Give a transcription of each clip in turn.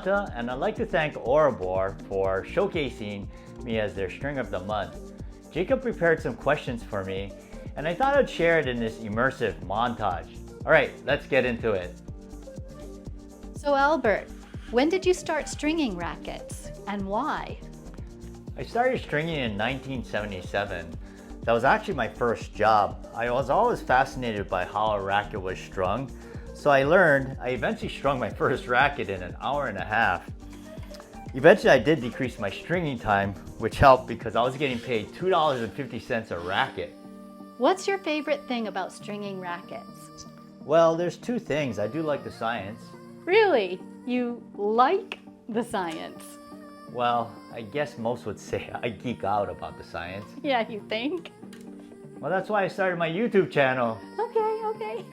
Murata, and I'd like to thank Orobor for showcasing me as their String of the Month. Jacob prepared some questions for me, and I thought I'd share it in this immersive montage. Alright, let's get into it. So Albert, when did you start stringing rackets, and why? I started stringing in 1977. That was actually my first job. I was always fascinated by how a racket was strung, so I eventually strung my first racket in an hour and a half. Eventually I did decrease my stringing time, which helped because I was getting paid $2.50 a racket. What's your favorite thing about stringing rackets? Well, there's two things. I do like the science. Really? You like the science? Well, I guess most would say I geek out about the science. Yeah, you think? Well, that's why I started my YouTube channel. Okay.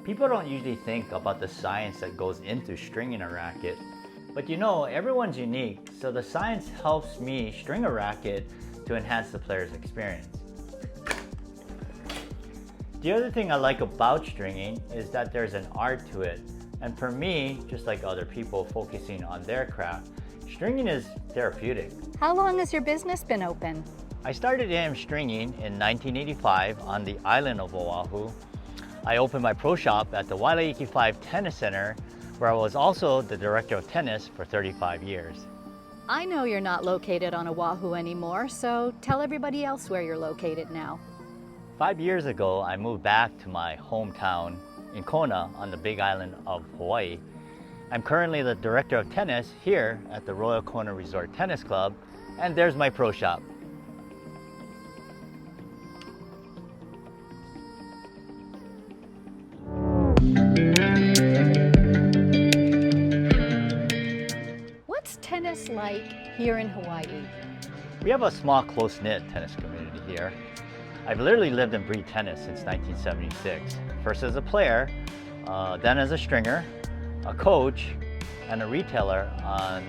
People don't usually think about the science that goes into stringing a racket. But you know, everyone's unique, so the science helps me string a racket to enhance the player's experience. The other thing I like about stringing is that there's an art to it. And for me, just like other people focusing on their craft, stringing is therapeutic. How long has your business been open? I started AM Stringing in 1985 on the island of Oahu. I opened my pro shop at the Wailaiki 5 Tennis Center, where I was also the director of tennis for 35 years. I know you're not located on Oahu anymore, so tell everybody else where you're located now. 5 years ago, I moved back to my hometown in Kona on the Big Island of Hawaii. I'm currently the director of tennis here at the Royal Kona Resort Tennis Club, and there's my pro shop. What's tennis like here in Hawaii? We have a small, close-knit tennis community here. I've literally lived and breathed tennis since 1976. First as a player, then as a stringer, a coach, and a retailer on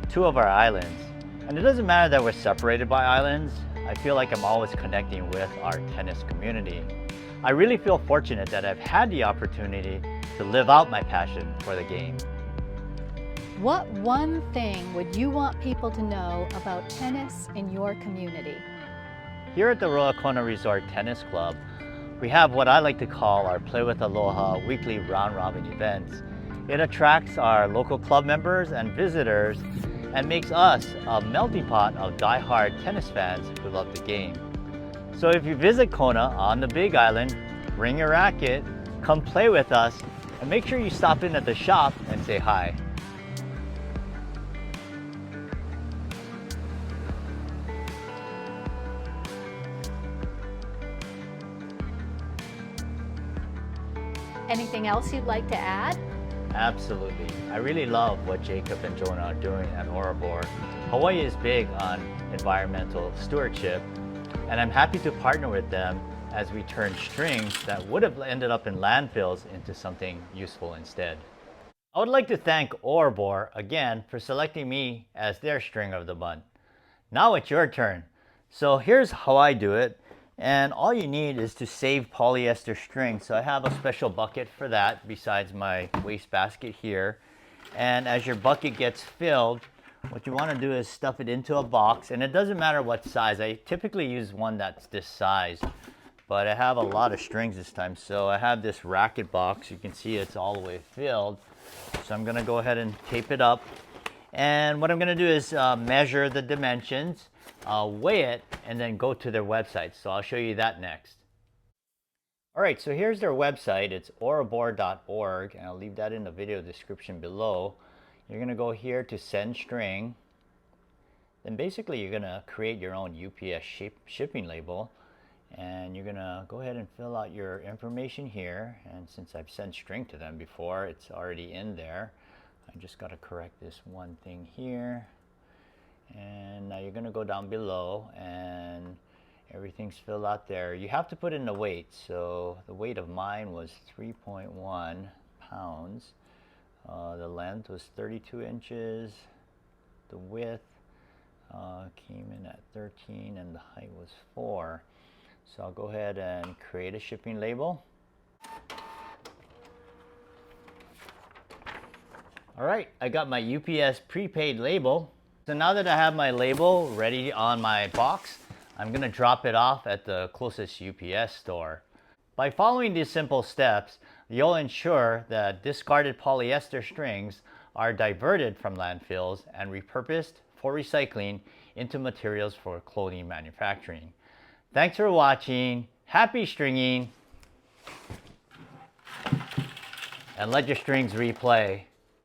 2 of our islands. And it doesn't matter that we're separated by islands. I feel like I'm always connecting with our tennis community. I really feel fortunate that I've had the opportunity to live out my passion for the game. What one thing would you want people to know about tennis in your community? Here at the Royal Kona Resort Tennis Club, we have what I like to call our Play with Aloha weekly round-robin events. It attracts our local club members and visitors and makes us a melting pot of die-hard tennis fans who love the game. So if you visit Kona on the Big Island, bring your racket, come play with us, and make sure you stop in at the shop and say hi. Anything else you'd like to add? Absolutely. I really love what Jacob and Jonah are doing at Orobor. Hawaii is big on environmental stewardship, and I'm happy to partner with them as we turn strings that would have ended up in landfills into something useful instead. I would like to thank Orobor again for selecting me as their String of the Month. Now it's your turn. So here's how I do it. And all you need is to save polyester string. So I have a special bucket for that besides my waste basket here. And as your bucket gets filled, what you want to do is stuff it into a box. And it doesn't matter what size. I typically use one that's this size. But I have a lot of strings this time. So I have this racket box. You can see it's all the way filled. So I'm going to go ahead and tape it up. And what I'm going to do is measure the dimensions, weigh it, and then go to their website. So I'll show you that next. All right, so here's their website. It's orobor.org, and I'll leave that in the video description below. You're going to go here to send string. Then basically you're going to create your own UPS shipping label. And you're going to go ahead and fill out your information here. And since I've sent string to them before, it's already in there. I just got to correct this one thing here. And now you're going to go down below and everything's filled out there. You have to put in the weight. So the weight of mine was 3.1 pounds. The length was 32 inches. The width came in at 13 and the height was 4. So I'll go ahead and create a shipping label. All right, I got my UPS prepaid label. So now that I have my label ready on my box, I'm gonna drop it off at the closest UPS store. By following these simple steps, you'll ensure that discarded polyester strings are diverted from landfills and repurposed for recycling into materials for clothing manufacturing. Thanks for watching. Happy stringing! And let your strings replay.